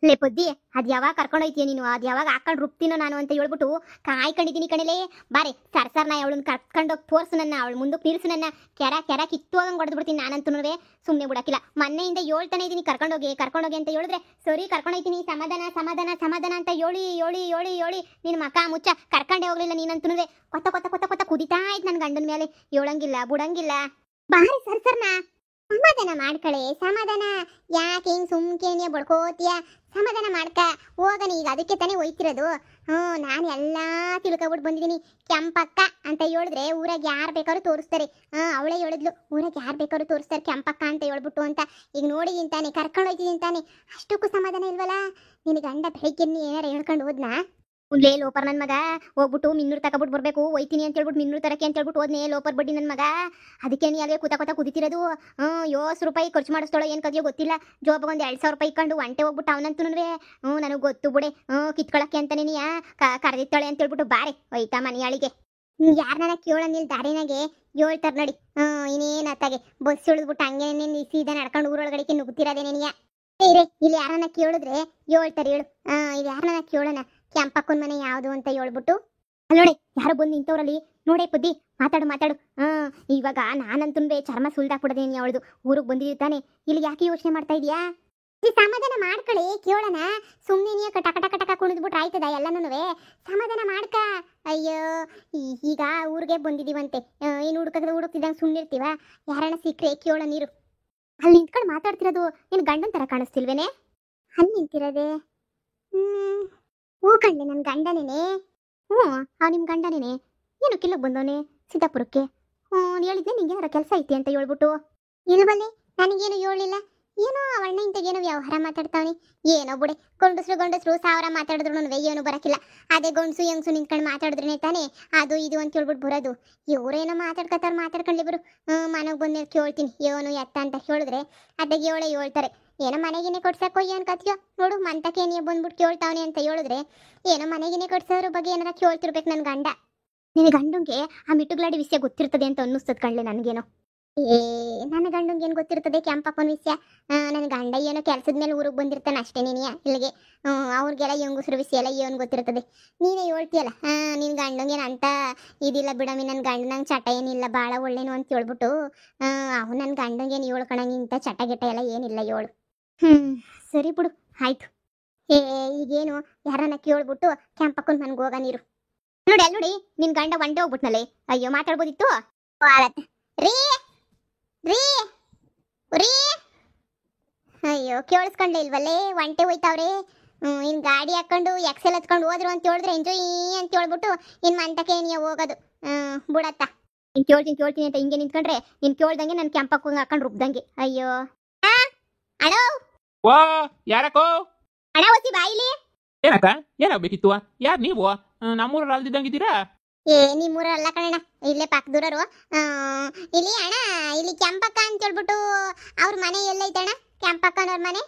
ಲೇ ಪೊದ್ದಿ, ಅದ್ ಯಾವಾಗ ಕರ್ಕೊಂಡೋಯ್ತೀಯ ನೀನು? ಅದ್ ಯಾವಾಗ ಹಾಕೊಂಡು ರುಬ್ತೀನೋ ನಾನು ಅಂತ ಹೇಳ್ಬಿಟ್ಟು ಕಾಯ್ಕೊಂಡಿದ್ದೀನಿ ಕಣಲೆ. ಬಾರೆ ಸರ್ಸರ್ನ ಅವಳನ್ನ ಕರ್ಕೊಂಡೋಗಿ ತೋರ್ಸು, ನನ್ನ ಅವಳು ಮುಂದಕ್ಕೆ ನಿಲ್ಸು, ನನ್ನ ಕೆರ ಕೆರ ಕಿತ್ತುವಾಗಂಗೆ ಹೊಡೆದು ಬಿಡ್ತೀನಿ ನಾನಂತೂ. ಸುಮ್ಮನೆ ಬಿಡಕ್ಕಿಲ್ಲ. ಮೊನ್ನೆಯಿಂದ ಹೇಳ್ತಾನೆ ಇದೀನಿ ಕರ್ಕೊಂಡೋಗಿ ಕರ್ಕೊಂಡೋಗಿ ಅಂತ ಹೇಳಿದ್ರೆ ಸರಿ ಕರ್ಕೊಂಡೋಯ್ತೀನಿ, ಸಮಾಧಾನ ಸಮಾಧಾನ ಸಮಾಧಾನ ಅಂತ ಹೇಳಿ ನಿನ್ನ ಮಕ ಮುಚ್ಚ ಕರ್ಕೊಂಡೇ ಹೋಗ್ಲಿಲ್ಲ ನೀನಂತೂ. ಕೊತ್ತ ಕೊತ್ತ ಕೊತ್ತ ಕೊತ್ತ ಕುದಿತಾ ಇತ್ತು ನನ್ನ ಗಂಡನ ಮೇಲೆ. ಹೇಳಂಗಿಲ್ಲ ಬುಡಂಗಿಲ್ಲ. ಬಾರಿ ಸರ್ಸರ್ನ ಸಮಾಧಾನ ಮಾಡ್ಕಳೆ, ಸಮಾಧಾನ. ಯಾಕೆ ಹಿಂಗ್ ಸುಮ್ಕೇನಿಯ ಬಡ್ಕೋತಿಯ? ಸಮಾಧಾನ ಮಾಡ್ಕ ಹೋಗನ. ಈಗ ಅದಕ್ಕೆ ತಾನೇ ಹೋಯ್ತಿರೋದು. ನಾನು ಎಲ್ಲ ತಿಳ್ಕೊಬಿಟ್ಟು ಬಂದಿದ್ದೀನಿ. ಕೆಂಪಕ್ಕ ಅಂತ ಹೇಳಿದ್ರೆ ಊರಾಗ ಯಾರು ಬೇಕಾದ್ರೂ ತೋರಿಸ್ತಾರೆ. ಅವಳೇ ಹೇಳಿದ್ಲು, ಊರಾಗ ಯಾರು ಬೇಕಾದ್ರೂ ತೋರಿಸ್ತಾರೆ ಕೆಂಪಕ್ಕ ಅಂತ ಹೇಳ್ಬಿಟ್ಟು ಅಂತ. ಈಗ ನೋಡಿದೀನಿ ತಾನೆ, ಕರ್ಕೊಂಡು ಹೋಯ್ತಿದ್ದೀನಿ ತಾನೆ, ಅಷ್ಟಕ್ಕೂ ಸಮಾಧಾನ ಇಲ್ವಲ್ಲ? ನಿನ್ನ ಗಂಡ ಬೆಳಿಗ್ಗೆ ಏನಾರ ಹೇಳ್ಕೊಂಡು ಹೋದ್ನಾ? ಲೇ ಲೋಪರ್ ನನ್ನ ಮಗ, ಹೋಗ್ಬಿಟ್ಟು ಮಿನ್ನೂರು ತಗೊಬಿಟ್ಟು ಬರಬೇಕು ಹೋಯ್ತೀನಿ ಅಂತ ಹೇಳ್ಬಿಟ್ಟು ಮಿನ್ನೂರು ತರಕ್ಕೆ ಅಂತ ಹೇಳ್ಬಿಟ್ಟು ಹೋದ್ನೇ ಲೋಪರ್ ಬಡ್ಡಿ ನನ್ನ ಮಗ. ಅದಕ್ಕೆ ನೀ ಅಲ್ಲೇ ಕೂತ ಕುದಿತಿರೋದು. ₹50 ಖರ್ಚು ಮಾಡಿಸ್ತೋಳ ಏನು ಕದಿಯೋ ಗೊತ್ತಿಲ್ಲ. ಜೋಬಾಗ ಒಂದು ₹2,000 ಇಕ್ಕೊಂಡು ಒಂಟೆ ಹೋಗ್ಬಿಟ್ಟು ಅವನಂತೂ ನನಗೆ ಗೊತ್ತು ಬಿಡೆ. ಕಿತ್ಕೊಳಕ್ಕೆ ಅಂತಾನೆ ನೀ ಕರೆದಿತ್ತಾಳೆ ಅಂತ ಹೇಳ್ಬಿಟ್ಟು ಬಾರೆ ಹೋಯ್ತಾ ಮನೆಯಾಳಿಗೆ. ಯಾರನ್ನ ಕೇಳಂಗಿಲ್ಲ ದಾರಿನಾಗೆ ಹೇಳ್ತಾರ ನೋಡಿ. ಇನ್ನೇನು ಅತ್ತಾಗೆ ಬಸ್ ಇಳಿದ್ಬಿಟ್ಟು ಹಂಗೇನೆ ಸೀದಾ ನಡ್ಕೊಂಡು ಊರೊಳಗಡೆಗೆ ನುಗ್ತಿರೋದೇನೆ ನೀ. ಇಲ್ಲಿ ಯಾರನ್ನ ಕೇಳಿದ್ರೆ ಹೇಳ್ತಾರೆ ಹೇಳು. ಇಲ್ಲಿ ಯಾರನ್ನ ಕೇಳೋಣ, ಕೆಂಪಕ್ಕನ ಮನೆ ಯಾವುದು ಅಂತ ಹೇಳ್ಬಿಟ್ಟು. ಅಲ್ಲೋಡೆ ಯಾರೋ ಬಂದು ನಿಂತವ್ರಲ್ಲಿ ನೋಡೇ ಪುದ್ದಿ, ಮಾತಾಡು. ಇವಾಗ ನಾನಂತೂ ಚರ್ಮ ಸುಲ್ದಾಕ್ಬಿಡದೇನಿ ಅವಳದು. ಊರಿಗೆ ಬಂದಿದ್ದಾನೆ, ಇಲ್ಲಿ ಯಾಕೆ ಯೋಚನೆ ಮಾಡ್ತಾ ಇದೀಯಾ? ಸಮಾಧಾನ ಮಾಡ್ಕೊಳ್ಳಿ, ಕೇಳೋಣ. ಸುಮ್ಮನೆ ನೀ ಟಕ ಟಕ ಟಕ ಕುಣಿದ್ಬಿಟ್ರೆ ಆಯ್ತದ ಎಲ್ಲನೂ? ಸಮಾಧಾನ ಮಾಡ್ಕ. ಅಯ್ಯೋ ಈಗ ಊರಿಗೆ ಬಂದಿದೀವಂತೆ, ಏನು ಹುಡುಕ್ತಿದ್ದಂಗೆ ಸುಮ್ಮನಿರ್ತೀವ? ಯಾರನ್ನ ಸಿಕ್ಕರೆ ಕೇಳೋ ನೀರು. ಅಲ್ಲಿ ನಿಂತ್ಕೊಂಡು ಮಾತಾಡ್ತಿರೋದು ನಿನ್ನ ಗಂಡನ ಥರ ಕಾಣಿಸ್ತಿಲ್ವೇನೆ? ಅಲ್ಲಿ ನಿಂತಿರೋದೆ ಹೂ ಕಣ್ಲೆ ನನ್ನ ಗಂಡನೇನೆ. ನಿಮ್ಮ ಗಂಡನೇನೆ. ಏನು ಕಿಲ್ಲಕ್ಕೆ ಬಂದವನೆ ಸಿದ್ದಾಪುರಕ್ಕೆ? ಹೇಳಿದ್ನೆ ನಿಂಗೇನಾರ ಕೆಲಸ ಐತಿ ಅಂತ ಹೇಳ್ಬಿಟ್ಟು. ಇಲ್ವಲ್ಲಿ ನನಗೇನು ಹೇಳಿಲ್ಲ. ಏನೋ ಅವಣ್ಣ ಇಂಥಗೇನೋ ವ್ಯವಹಾರ ಮಾತಾಡ್ತಾವನಿ. ಏನೋ ಬಿಡೆ, ಗಂಡಸರು 1000 ಮಾತಾಡಿದ್ರು ಏನು ಬರಕಿಲ್ಲ. ಅದೇ ಗಂಡಸು ಹೆಂಗಸು ನಿಂತ್ಕೊಂಡು ಮಾತಾಡಿದ್ರೇನೆ ತಾನೇ ಅದು ಇದು ಅಂತ ಹೇಳ್ಬಿಟ್ಟು ಬರೋದು. ಇವರೇನೋ ಮಾತಾಡ್ಕೊಂಡ್ಲಿ ಬರು. ಮನೆಗೆ ಬಂದ್ಮೇಲೆ ಕೇಳ್ತೀನಿ ಏನು ಎತ್ತ ಅಂತ ಹೇಳಿದ್ರೆ ಅದಾಗೆ ಹೇಳ್ತಾರೆ. ಏನೋ ಮನೆಗೇನೆ ಕೊಡ್ಸಕ್ಕೋ ಏನು ಕತ್ಯೋ ನೋಡು, ಮಂತಕ್ಕೇನೇ ಬಂದ್ಬಿಟ್ಟು ಕೇಳ್ತಾವನೆ ಅಂತ ಹೇಳಿದ್ರೆ ಏನೋ ಮನೆಗೇನೆ ಕೊಡ್ಸೋದ್ರ ಬಗ್ಗೆ ಏನಾರ ಕೇಳ್ತಿರ್ಬೇಕು ನನ್ನ ಗಂಡ. ನಿನ್ನ ಗಂಡಂಗೆ ಆ ಮಿಟ್ಟುಗ್ಲಾಡಿ ವಿಷಯ ಗೊತ್ತಿರ್ತದೆ ಅಂತ ಅನ್ನಿಸ್ತದ ಕಣ್ಲೆ ನನಗೇನೋ. ನನ್ನ ಗಂಡಂಗೆ ಏನು ಗೊತ್ತಿರ್ತದೆ ಕೆಂಪಪ್ಪನ ವಿಷಯ? ನನ್ನ ಗಂಡ ಏನೋ ಕೆಲಸದ ಮೇಲೆ ಊರಿಗೆ ಬಂದಿರ್ತಾನೆ ಅಷ್ಟೇ ನೀನಿಯ ಇಲ್ಲಿಗೆ. ಅವ್ರಿಗೆಲ್ಲ ಹೆಂಗಸ್ರ ವಿಷಯ ಎಲ್ಲ ಏನು ಗೊತ್ತಿರ್ತದೆ? ನೀನೇ ಹೇಳ್ತೀಯಲ್ಲ ನಿನ್ನ ಗಂಡಂಗೇನು ಅಂತ ಇದಿಲ್ಲ ಬಿಡಮ್ಮಿ, ನನ್ನ ಗಂಡ ನಂಗೆ ಚಟ ಏನಿಲ್ಲ ಭಾಳ ಒಳ್ಳೇನು ಅಂತ ಹೇಳ್ಬಿಟ್ಟು. ಅವು ನನ್ನ ಗಂಡಂಗೇನು ಹೇಳ್ಕೊಳಂಗೆ ಇಂಥ ಚಟ ಗಿಟ ಎಲ್ಲ ಏನಿಲ್ಲ ಹೇಳು. ಸರಿ ಬಿಡು ಆಯ್ತು. ಈಗೇನು ಯಾರನ್ನ ಕೇಳ್ಬಿಟ್ಟು ಕೆಂಪಕ್ಕನ್ ಮನ್ಗೆ ಹೋಗ ನೀರು. ನೋಡಿ ಅಲ್ಲಿ ನೋಡಿ ನಿನ್ ಗಂಡ ಒಂಟೆ ಹೋಗ್ಬಿಟ್ನಲ್ಲೇ. ಅಯ್ಯೋ ಮಾತಾಡ್ಬೋದಿತ್ತು. ರೀ ರೀ ರೀ ಅಯ್ಯೋ ಕೇಳಿಸ್ಕೊಂಡ್ಲೆ ಇಲ್ವಲ್ಲೇ, ಒಂಟೆ ಹೋಯ್ತಾವ್ರೆ. ಇನ್ ಗಾಡಿ ಹಾಕೊಂಡು ಎಕ್ಸೆಲ್ ಹತ್ಕೊಂಡು ಹೋದ್ರು ಅಂತ ಹೇಳಿದ್ರೆ ಎಂಜಾಯ್ ಅಂತ ಹೇಳ್ಬಿಟ್ಟು ಇನ್ ಮಂತಕ್ಕೆ ನೀ ಹೋಗೋದು. ಬಿಡತ್ತ ನೀನ್ ಕೇಳ್ತೀನಿ ಅಂತ ಹಿಂಗೆ ನಿಂತ್ಕೊಂಡ್ರೆ ನೀನ್ ಕೇಳ್ದಂಗೆ ನನ್ ಕೆಂಪಕ್ಕ ಹಾಕೊಂಡು ರುಬ್ದಂಗೆ. ಅಯ್ಯೋ ಅಣ್ಣ ವಾ ಯಾರಕೋ ಅಣ್ಣ ಒಸಿ ಬಾಯಿಲಿ. ಏನಕ್ಕ ಏನಾಗ್ಬೇಕಿತ್ತು? ಯಾರು ನೀವು? ನಮ್ಮೂರಲ್ಲಿ ಅಲ್ದಿದ್ದಂಗಿದ್ದೀರಾ? ನಿಮ್ಮೂರಲ್ಲ ಕಣಣ್ಣ, ಇಲ್ಲೇ ಪಕ್ಕದೂರರು. ಇಲ್ಲಿ ಅಣ್ಣ ಇಲ್ಲಿ ಕೆಂಪಕ್ಕ ಅಂತ ಹೇಳ್ಬಿಟ್ಟು ಅವ್ರ ಮನೆ ಎಲ್ಲೈತಣ್ಣ? ಕೆಂಪಕ್ಕನವ್ರ ಮನೆ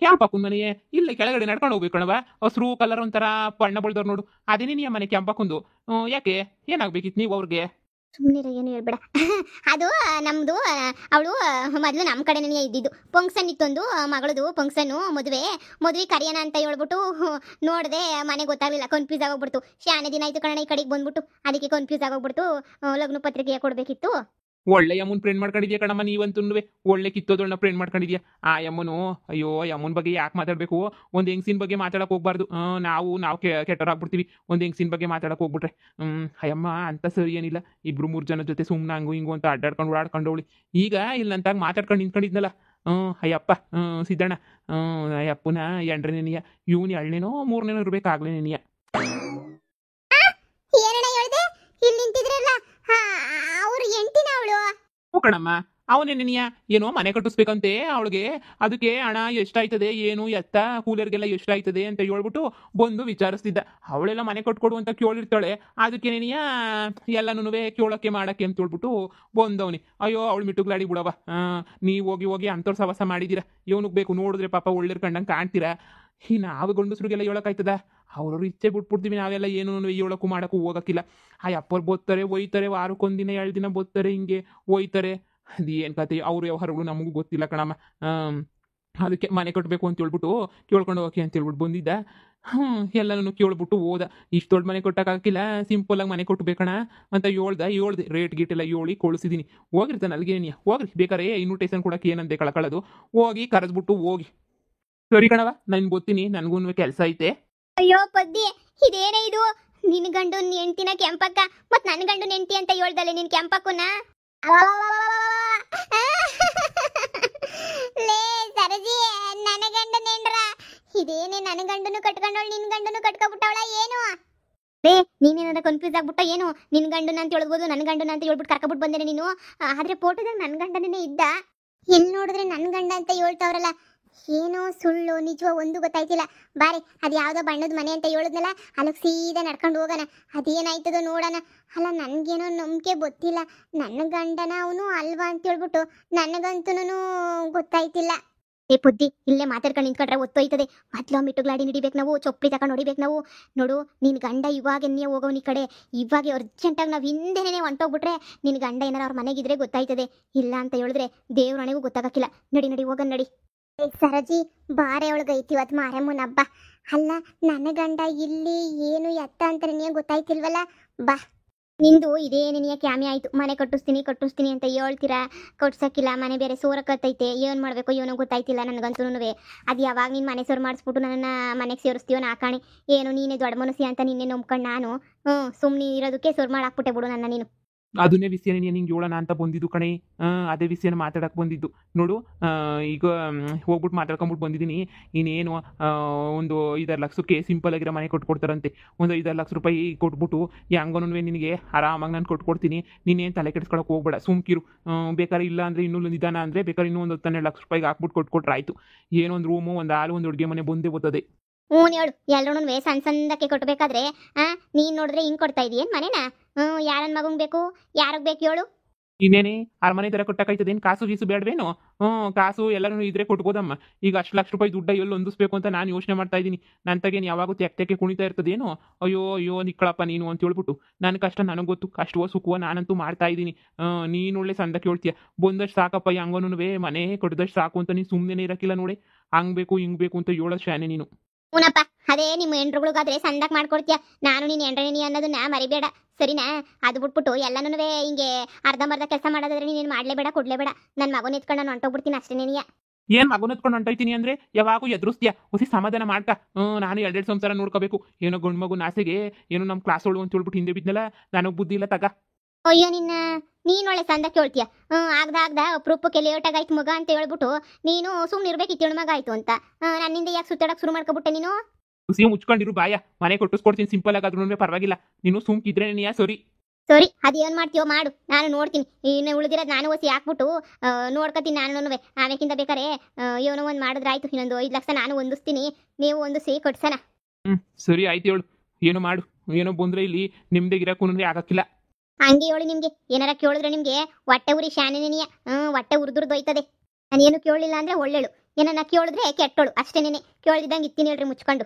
ಕೆಂಪಕ್ಕನ ಮನೆಯೇ ಇಲ್ಲೇ ಕೆಳಗಡೆ ನಡ್ಕೊಂಡು ಹೋಗ್ಬೇಕು ಕಣವ. ಹಸ್ರು ಕಲರ್ ಒಂಥರ ಬಣ್ಣ ಬಳ್ದವ್ರು ನೋಡು, ಅದೇನೇ ನೀ ಮನೆ ಕೆಂಪಕ್ಕಂದು. ಯಾಕೆ ಏನಾಗ್ಬೇಕಿತ್ತು ನೀವು ಅವ್ರಿಗೆ? ಸುಮ್ಮನೆ ಏನು ಹೇಳ್ಬೇಡ. ಅದು ನಮ್ದು ಅವಳು ಮೊದಲು ನಮ್ಮ ಕಡೆನೇ ಇದ್ದಿದ್ದು. ಫಂಕ್ಷನ್ ಇತ್ತೊಂದು ಮಗಳದು ಫಂಕ್ಷನ್ನು, ಮದುವೆ ಕರಿಯೋಣ ಅಂತ ಹೇಳ್ಬಿಟ್ಟು ನೋಡಿದೆ, ಮನೆ ಗೊತ್ತಾಗಲಿಲ್ಲ, ಕನ್ಫ್ಯೂಸ್ ಆಗೋಗ್ಬಿಡ್ತು. ಶಾನೆ ದಿನ ಆಯ್ತು ಕಣ ಈ ಕಡೆಗೆ ಬಂದ್ಬಿಟ್ಟು, ಅದಕ್ಕೆ ಕನ್ಫ್ಯೂಸ್ ಆಗೋಗ್ಬಿಡ್ತು. ಲಗ್ನ ಪತ್ರಿಕೆ ಕೊಡಬೇಕಿತ್ತು. ಒಳ್ಳೆ ಯಮ್ಮನ್ ಪ್ರಿಂಟ್ ಮಾಡ್ಕೊಂಡಿದ್ಯಾ ಕಣಮ್ಮ ನೀವಂತೂ. ಒಳ್ಳೆ ಕಿತ್ತೋದೊಳ್ಳ ಪ್ರಿಂಟ್ ಮಾಡ್ಕೊಂಡಿದ್ಯಾ. ಆ ಯಮ್ಮನು ಅಯ್ಯೋ ಯಮ್ಮನ ಬಗ್ಗೆ ಯಾಕೆ ಮಾತಾಡಬೇಕು? ಒಂದು ಹೆಂಗ್ಸಿನ ಬಗ್ಗೆ ಮಾತಾಡಕ್ಕೆ ಹೋಗ್ಬಾರ್ದು. ನಾವು ಕೆಟ್ಟರಾಗ್ಬಿಡ್ತೀವಿ ಒಂದು ಹೆಂಗ್ಸಿನ ಬಗ್ಗೆ ಮಾತಾಡಕ್ಕೆ ಹೋಗ್ಬಿಟ್ರೆ. ಅಯ್ಯಮ್ಮ ಅಂತ ಸರಿ ಏನಿಲ್ಲ. 2-3 ಜನ ಜೊತೆ ಸುಮ್ಮನೆ ಹಂಗು ಹಿಂಗು ಅಂತ ಅಡ್ಡಾಡ್ಕೊಂಡು ಓಡಾಡ್ಕೊಂಡವಳಿ. ಈಗ ಇಲ್ಲಂತಾಗ ಮಾತಾಡ್ಕೊಂಡು ನಿಂತ್ಕೊಂಡಿದ್ನಲ್ಲ. ಅಯ್ಯಪ್ಪ ಸಿದ್ದಣ್ಣ, ಅಯ್ಯಪ್ಪನ ಎಂಡ್ರೆ ನೆನೆಯ ಇವನು 2ನೇನೋ 3ನೇನೋ ಇರ್ಬೇಕಾಗ್ಲೇ ನೆನೆಯ. ಕಣಮ್ಮ ಅವನೇ ನೆನೆಯ ಏನೋ ಮನೆ ಕಟ್ಟಿಸ್ಬೇಕಂತೆ ಅವಳಿಗೆ. ಅದಕ್ಕೆ ಹಣ ಎಷ್ಟಾಯ್ತದೆ ಏನು ಎತ್ತ ಕೂಲರ್ಗೆಲ್ಲ ಎಷ್ಟಾಯ್ತದೆ ಅಂತ ಹೇಳ್ಬಿಟ್ಟು ಬಂದು ವಿಚಾರಿಸ್ತಿದ್ದ. ಅವಳೆಲ್ಲ ಮನೆ ಕಟ್ಕೊಡು ಅಂತ ಕೇಳಿರ್ತಾಳೆ. ಅದಕ್ಕೆ ನೆನೆಯ ಎಲ್ಲನೂ ಕೇಳೋಕ್ಕೆ ಮಾಡಕ್ಕೆ ಅಂತ ಹೇಳ್ಬಿಟ್ಟು ಬಂದವನಿ. ಅಯ್ಯೋ ಅವಳು ಮಿಟ್ಟುಗ್ಲಾಡಿ ಬಿಡವ. ನೀವು ಹೋಗಿ ಅಂಥವ್ರು ಸವಾಸ ಮಾಡಿದ್ದೀರಾ. ಇವನಿಗೆ ಬೇಕು ನೋಡಿದ್ರೆ ಪಾಪ ಒಳ್ಳೆರ್ ಕಂಡಂಗೆ ಕಾಣ್ತೀರಾ. ನಾವು ಗಂಡಸ್ರಿಗೆಲ್ಲ ಹೇಳೋಕ್ಕಾಯ್ತದ? ಅವ್ರವ್ರು ಇಚ್ಛೆ ಬಿಟ್ಬಿಡ್ತೀವಿ ನಾವೆಲ್ಲ ಏನೂ ಹೇಳೋಕ್ಕೂ ಮಾಡೋಕ್ಕೂ ಹೋಗೋಕ್ಕಿಲ್ಲ. ಆ ಅಪ್ಪರು ಬೋತ್ತಾರೆ ಒಯ್ತಾರೆ, ವಾರಕ್ಕೊಂದಿನ 2 ದಿನ ಬೋತ್ತಾರೆ, ಹಿಂಗೆ ಒಯ್ತಾರೆ. ಅದು ಏನು ಕತೆ ಅವ್ರ ವ್ಯವಹಾರಗಳು ನಮಗೂ ಗೊತ್ತಿಲ್ಲ ಕಣಮ್ಮ. ಅದಕ್ಕೆ ಮನೆ ಕಟ್ಟಬೇಕು ಅಂತ ಹೇಳ್ಬಿಟ್ಟು ಕೇಳ್ಕೊಂಡು ಹೋಗಿ ಅಂತ ಹೇಳ್ಬಿಟ್ಟು ಬಂದಿದ್ದ. ಎಲ್ಲನೂ ಕೇಳ್ಬಿಟ್ಟು ಹೋದ. ಇಷ್ಟು ದೊಡ್ಡ ಮನೆ ಕೊಟ್ಟಕ್ಕಾಗಿಲ್ಲ, ಸಿಂಪಲ್ ಆಗಿ ಮನೆ ಕೊಟ್ಟಬೇಕಣ ಅಂತ ಹೇಳ್ದೆ ರೇಟ್ ಗೀಟ್ ಎಲ್ಲ ಹೇಳಿ ಕಳಿಸಿದೀನಿ. ಹೋಗಿರ್ತಾನೆ ಅಲ್ಲಿಗೇನಿಯ, ಹೋಗ್ರಿ ಬೇಕಾರೆ ಇನ್ವಿಟೇಷನ್ ಕೊಡಕ್ಕೆ ಏನಂತೆ ಕಳ್ಕೊಳ್ಳೋದು, ಹೋಗಿ ಕರೆದ್ಬಿಟ್ಟು ಹೋಗಿ. ಸರಿ ಕಣವ, ನಾನು ಗೊತ್ತೀನಿ, ನನಗೂ ಕೆಲಸ ಐತೆ. ಅಯ್ಯೋ ಪದ್ದಿ, ಇದೇನೇ ಇದು? ನಿನ್ ಗಂಡು ಹೆಂಡ್ತಿನ ಕೆಂಪಕ್ಕ, ಮತ್ ನನ್ ಗಂಡು ಹೆಂಡ್ತಿ ಅಂತ ಹೇಳ್ದಲೆ ನಿನ್ ಕೆಂಪಕ್ಕನ. ಲೇ ಸರಜಿ, ನನ್ನ ಗಂಡ ನೆಂಡ್ರ ಇದೇನೆ, ನನ್ನ ಗಂಡನು ಕಟ್ಕೊಂಡವಳು ನಿನ್ ಗಂಡನು ಕಟ್ಕೊಬಿಟ್ಟವಳ ಏನು? ಲೇ ನೀನೇನಾರ ಕನ್ಫ್ಯೂಸ್ ಆಗ್ಬಿಟ್ಟ ಏನು? ನಿನ್ ಗಂಡನ ಅಂತ ಹೇಳ್ಬೋದು, ನನ್ನ ಗಂಡನ ಅಂತ ಹೇಳ್ಬಿಟ್ಟು ಕರ್ಕೊಬಿಟ್ಟು ಬಂದೇನೆ ನೀನು. ಆದ್ರೆ ಫೋಟೋದಾಗ ನನ್ನ ಗಂಡನೇ ಇದ್ದ, ಎಲ್ಲಿ ನೋಡಿದ್ರೆ ನನ್ನ ಗಂಡ ಅಂತ ಹೇಳ್ತಾವ್ರಲ್ಲ, ಏನೋ ಸುಳ್ಳು ನಿಜವೋ ಒಂದು ಗೊತ್ತಾಯ್ತಿಲ್ಲ. ಬಾರಿ, ಅದು ಯಾವುದೋ ಬಣ್ಣದ ಮನೆ ಅಂತ ಹೇಳಿದ್ನಲ್ಲ, ಅಲ್ಲಿಗೆ ಸೀದಾ ನಡ್ಕೊಂಡು ಹೋಗೋಣ, ಅದೇನಾಯ್ತದೋ ನೋಡೋಣ. ಅಲ್ಲ, ನನಗೇನೋ ನಂಬಿಕೆ ಗೊತ್ತಿಲ್ಲ, ನನ್ನ ಗಂಡನ ಅವನು ಅಲ್ವಾ ಅಂತ ಹೇಳ್ಬಿಟ್ಟು ನನಗಂತೂ ಗೊತ್ತಾಯ್ತಿಲ್ಲ. ಏ ಬುದ್ಧಿ, ಇಲ್ಲೇ ಮಾತಾಡ್ಕೊಂಡು ನಿಂತ್ಕೊಂಡ್ರೆ ಒತ್ತೋಯ್ತದೆ. ಮೊದ್ಲು ಮಿಟ್ಟುಗ್ಲಾಡಿ ಹಿಡಿಬೇಕು ನಾವು, ಚೊಪ್ಪಲಿ ತಗೊಂಡು ಹೊಡಿಬೇಕು ನಾವು. ನೋಡು, ನಿನ್ನ ಗಂಡ ಇವಾಗೆನ್ನೇ ಹೋಗೋನ್ ಈ ಕಡೆ, ಇವಾಗ ಅರ್ಜೆಂಟಾಗಿ ನಾವು ಹಿಂದೆನೇ ಹೊಂಟೋಗ್ಬಿಟ್ರೆ ನಿನ್ನ ಗಂಡ ಏನಾರ ಅವ್ರ ಮನೆಗಿದ್ರೆ ಗೊತ್ತಾಯ್ತದೆ. ಇಲ್ಲ ಅಂತ ಹೇಳಿದ್ರೆ ದೇವ್ರನೆಗೂ ಗೊತ್ತಾಗಕ್ಕಿಲ್ಲ. ನಡಿ ನಡಿ ಹೋಗೋಣ ನಡಿ. ಸರಜಿ, ಬಾರೆ ಒಳಗೈತಿ ಇವತ್ತು ಮಾರಮ್ಮನ ಹಬ್ಬ. ಅಲ್ಲ, ನನ್ನ ಗಂಡ ಇಲ್ಲಿ ಏನು ಎತ್ತ ಅಂತ ನಿನಗೆ ಗೊತ್ತಾಯ್ತಿಲ್ವಲ್ಲ. ಬಾ, ನಿಂದು ಇದೇ ನಿನಗೆ ಕ್ಯಾಮಿ ಆಯ್ತು. ಮನೆ ಕಟ್ಟಿಸ್ತೀನಿ ಅಂತ ಹೇಳ್ತೀರಾ, ಕಟ್ಸಕ್ಕಿಲ್ಲ. ಮನೆ ಬೇರೆ ಸೋರಕತ್ತೈತೆ, ಏನು ಮಾಡಬೇಕು ಏನೋ ಗೊತ್ತಾಯ್ತಿಲ್ಲ ನನಗಂತೂ. ಅದು ಯಾವಾಗ ನೀನು ಮನೆ ಸೋರು ಮಾಡಿಸ್ಬಿಟ್ಟು ನನ್ನ ಮನೆಗೆ ಸೇರಿಸ್ತೀವೋ ನಾಕಾಣಿ. ಏನು ನೀನೇ ದೊಡ್ಡ ಮನಸ್ಸಿ ಅಂತ ನಿನ್ನೆ ನಂಬ್ಕೊಂಡು ನಾನು ಸುಮ್ಮನೆ ಇರೋದಕ್ಕೆ ಸೋರು ಮಾಡಾಕ್ಬಿಟ್ಟೆ ಬಿಡು ನನ್ನ ನೀನು. ಅದನ್ನೇ ವಿಷಯನ ನಿಂಗೆ ಹೇಳೋಣ ಅಂತ ಬಂದಿದ್ದು ಕಣೆ. ಅದೇ ವಿಷಯನ ಮಾತಾಡಕ್ಕೆ ಬಂದಿದ್ದು ನೋಡು. ಈಗ ಹೋಗ್ಬಿಟ್ಟು ಮಾತಾಡ್ಕೊಂಬಿಟ್ಟು ಬಂದಿದ್ದೀನಿ. ಇನ್ನೇನು ಒಂದು 5-6 ಲಕ್ಷಕ್ಕೆ ಸಿಂಪಲ್ ಆಗಿರೋ ಮನೆ ಕೊಟ್ಕೊಡ್ತಾರಂತೆ. ಒಂದು 5-6 ಲಕ್ಷ ರೂಪಾಯಿ ಕೊಟ್ಬಿಟ್ಟು ಹೆಂಗೋನು ನಿನಗೆ ಆರಾಮಾಗಿ ನಾನು ಕೊಟ್ಕೊಡ್ತೀನಿ. ನೀನೇನು ತಲೆ ಕೆಡಿಸ್ಕೊಳಕ್ಕೆ ಹೋಗ್ಬೇಡ, ಸುಮ್ಕಿರು. ಬೇಕಾದ್ರೆ ಇಲ್ಲ ಅಂದರೆ ಇನ್ನೂ ನಿಧಾನ ಅಂದರೆ ಬೇಕಾದ್ರೆ ಇನ್ನೂ ಒಂದು 10-12 ಲಕ್ಷ ರೂಪಾಯಿಗೆ ಹಾಕ್ಬಿಟ್ಟು ಕೊಟ್ಕೊಟ್ರೆ ಆಯಿತು. ಏನೊಂದು ರೂಮು, ಒಂದು ಹಾಲು, ಒಂದು ಅಡುಗೆ ಮನೆ ಬಂದೇ ಬರ್ತದೆ. ಹೇಳು, ಎಲ್ರೂ ಸಣ್ಣದಕ್ಕೆ ಕೊಟ್ಬೇಕಾದ್ರೆ ನೀನು ನೋಡಿದ್ರೆ ಹಿಂಗೆ ಕೊಡ್ತಾ ಇದೀಯೇನು ಮನೆನಾ? ಯಾರನ್ನ ಮಗಂಗೆ ಬೇಕು, ಯಾರಿಗೆ ಬೇಕು ಹೇಳು? ಇನ್ನೇನೆ ಅರಮನೆ ಥರ ಕೊಟ್ಟಕ್ಕಾಯ್ತದೇನು? ಕಾಸು ಗೀಸು ಬೇಡವೇನು? ಕಾಸು ಎಲ್ಲರೂ ಇದ್ರೆ ಕೊಟ್ಬೋದಮ್ಮ. ಈಗ 1 ಲಕ್ಷ ರೂಪಾಯಿ ದುಡ್ಡ ಎಲ್ಲಿ ಹೊಂದಿಸ್ಬೇಕು ಅಂತ ನಾನು ಯೋಚನೆ ಮಾಡ್ತಾ ಇದ್ದೀನಿ. ನನ್ನ ತಗೇನು ಯಾವಾಗೂ ತೆಕ್ಕೆ ಕುಣಿತಾ ಇರ್ತದೇನು? ಅಯ್ಯೋ ನಿಕ್ಕಳಪ್ಪ ನೀನು ಅಂತ ಹೇಳ್ಬಿಟ್ಟು. ನನ್ನ ಕಷ್ಟ ನನಗೆ ಗೊತ್ತು, ಕಷ್ಟವೋ ಸುಖವೋ ನಾನಂತೂ ಮಾಡ್ತಾ ಇದ್ದೀನಿ. ನೀನು ಒಳ್ಳೆ ಸಂದಕ್ಕೆ ಹೇಳ್ತೀಯ, ಬಂದಷ್ಟು ಸಾಕಪ್ಪ, ಹಂಗೋನು ಮನೆ ಕೊಟ್ಟದಷ್ಟು ಸಾಕು ಅಂತ ನೀನು ಸುಮ್ಮನೆ ಇರೋಕ್ಕಿಲ್ಲ ನೋಡಿ. ಹಂಗೆ ಬೇಕು ಹಿಂಗೆ ಬೇಕು ಅಂತ ಹೇಳೋದು ಶಾನೆ ನೀನು. ಹೂನಪ್ಪ, ಅದೇ ನಿಮ್ಮ ಹೆಂಡ್ರುಗಳಿಗಾದ್ರೆ ಸಂದಕ್ಕೆ ಮಾಡ್ಕೊಡ್ತೀಯ. ನಾನು ನೀನು ಹೆಂಡ್ರನಿ ಅನ್ನೋದನ್ನ ಮರಿಬೇಡ, ಸರಿನಾ? ಅದು ಬಿಟ್ಬಿಟ್ಟು ಎಲ್ಲನೂ ಹಿಂಗೆ ಅರ್ಧಂಬರ್ಧ ಕೆಲಸ ಮಾಡೋದಾದ್ರೆ ನೀನೇನು ಮಾಡಲೇಬೇಡ, ಕೊಡಲೇಬೇಡ. ನನ್ನ ಮಗನ ಎತ್ಕೊಂಡು ನಾನು ಹೊಂಟೋಗ್ಬಿಡ್ತೀನಿ ಅಷ್ಟೇ. ನೀನು ಏನು ಮಗನ ಎತ್ಕೊಂಡು ಹೊಂಟೋಯ್ತೀನಿ ಅಂದರೆ ಯಾವಾಗೂ ಎದುರಿಸ್ತೀಯ? ಹೊಸಿ ಸಮಾಧಾನ ಮಾಡ್ಕ. ನಾನು 2 ಸಂಸಾರ ನೋಡ್ಕೋಬೇಕು. ಏನೋ ಗಂಡು ಮಗು ಆಸೆಗೆ ಏನೋ ನಮ್ಮ ಕ್ಲಾಸ್ ಒಳು ಅಂತ ಹೇಳ್ಬಿಟ್ಟು ಹಿಂದೆ ಬಿದ್ದನಲ್ಲ, ನನಗೆ ಬುದ್ಧಿ ಇಲ್ಲ ತಗ. ಅಯ್ಯೋ ನೀನು ಒಳ್ಳೆ ಸಂದಕ್ಕೆ ಹೇಳ್ತೀಯ. ಆಗ್ದ ಅಪ್ರೂಪಕ್ಕೆ ಲೇಟಾಗಾಯ್ತು ಮಗ ಅಂತ ಹೇಳ್ಬಿಟ್ಟು ನೀನು ಸುಮ್ಮನೆ ಇರ್ಬೇಕಿತ್ತು, ಮಗ ಆಯ್ತು ಅಂತ. ನನ್ನಿಂದ ಯಾಕೆ ಸುತ್ತಾಡಕ್ಕೆ ಶುರು ಮಾಡ್ಕೊಬಿಟ್ಟೆ ನೀನು? ಹುಸಿ ಮುಚ್ಕೊಂಡಿರು ಬಾಯ, ಮನೆ ಕೊಟ್ಟಿಸ್ಕೊಡ್ತೀನಿ ಸಿಂಪಲ್ ಆಗಾದ್ರೂ ಪರವಾಗಿಲ್ಲ. ನೀನು ಸುಮ್ಕಿದ್ರೆ ನೀಯಾ ಸರಿ. ಅದೇನು ಮಾಡ್ತೀವೋ ಮಾಡು, ನಾನು ನೋಡ್ತೀನಿ. ಇನ್ನು ಉಳಿದಿರೋದು ನಾನು ಹೊಸಿ ಹಾಕ್ಬಿಟ್ಟು ನೋಡ್ಕೊತೀನಿ ನಾನು. ಆಮೇಕಿಂತ ಬೇಕಾರೆ ಏನೋ ಒಂದು ಮಾಡಿದ್ರೆ ಆಯ್ತು. ಇನ್ನೊಂದು 5 ಲಕ್ಷ ನಾನು ಹೊಂದಿಸ್ತೀನಿ, ನೀವು ಹೊಂದಿಸಿ ಕೊಡ್ಸೋಣ. ಸರಿ ಆಯ್ತು ಹೇಳು, ಏನೋ ಮಾಡು. ಏನೋ ಬಂದ್ರೆ ಇಲ್ಲಿ ನಿಮ್ದೇ ಗಿರಾಕು ಆಗಕ್ಕಿಲ್ಲ. ಹಂಗೆ ಹೇಳಿ, ನಿಮ್ಗೆ ಏನಾರ ಕೇಳಿದ್ರೆ ನಿಮ್ಗೆ ಹೊಟ್ಟೆ ಉರಿ ಶಾನೆನೆಯ ಹೊಟ್ಟೆ ಉರ್ದುರ್ದೋಯ್ತದೆ. ನಾನು ಏನು ಕೇಳಲಿಲ್ಲ ಅಂದ್ರೆ ಒಳ್ಳೆಳು, ಏನನ್ನ ಕೇಳಿದ್ರೆ ಕೆಟ್ಟೋಳು ಅಷ್ಟೇನೇನೆ. ಕೇಳಿದಂಗೆ ಇತ್ತೀನಿ ಹೇಳ್ರಿ ಮುಚ್ಕೊಂಡು.